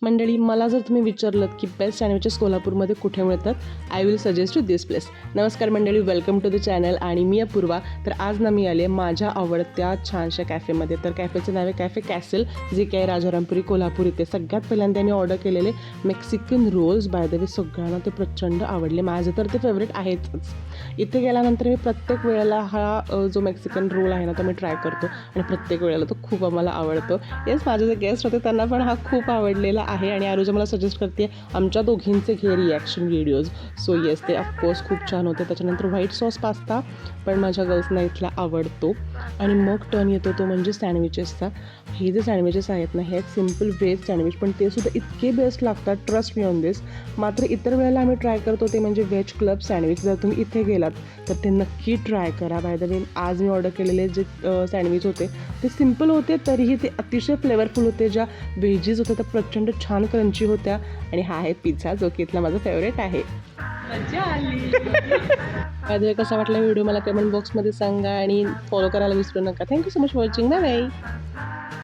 मंडळी, मला जर तुम्ही विचारलं की बेस्ट सँडविचेस कोल्हापूरमध्ये कुठे मिळतात, I will suggest you this place. नमस्कार मंडळी, वेलकम टू द चॅनल आणि मी अपूर्वा. तर आज ना मी आले माझ्या आवडत्या छानशा कॅफेमध्ये. तर कॅफेचं नाव आहे कॅफे कॅसल, जे की आहे राजारामपुरी कोल्हापूर इथे. सगळ्यात पहिल्यांदा मी ऑर्डर केलेले Mexican rolls. By the way सगळ्यांना ते प्रचंड आवडले, माझं तर ते फेवरेट आहेतच. इथे गेल्यानंतर मी प्रत्येक वेळेला हा जो मेक्सिकन रोल आहे ना तो मी ट्राय करतो आणि प्रत्येक वेळेला तो खूप आम्हाला आवडतो. येस, माझे जे गेस्ट होते त्यांना पण हा खूप आवडलेला आहे आणि आरुजा मला सजेस्ट करते आमच्या दोघींचे घे रिॲक्शन व्हिडिओज. सो येस, ते ऑफकोर्स खूप छान होते. त्याच्यानंतर व्हाईट सॉस पास्ता पण माझ्या गर्ल्सना इथला आवडतो. आणि मग टर्न येतो तो म्हणजे सँडविचेसचा. हे जे सँडविचेस आहेत ना, हे आहेत सिम्पल व्हेज सँडविच, पण ते सुद्धा इतके बेस्ट लागतात, ट्रस्ट मी ऑन दिस. मात्र इतर वेळेला आम्ही ट्राय करतो ते म्हणजे व्हेज क्लब सँडविच. जर तुम्ही इथे गेलात तर ते नक्की ट्राय करा. बाय द वे आज मी ऑर्डर केलेले जे सँडविच होते ते सिम्पल होते, तरीही ते अतिशय फ्लेवरफुल होते. ज्या व्हेजीज होत्या त्या प्रचंड छान क्रंची होत्या. आणि हा आहे पिझ्झा, जो की इथला माझा फेवरेट आहे. मजा आली. बाय द वे कसा वाटला व्हिडिओ मला कमेंट बॉक्समध्ये सांगा आणि फॉलो करायला विसरू नका. Thank you so much for watching. Bye bye.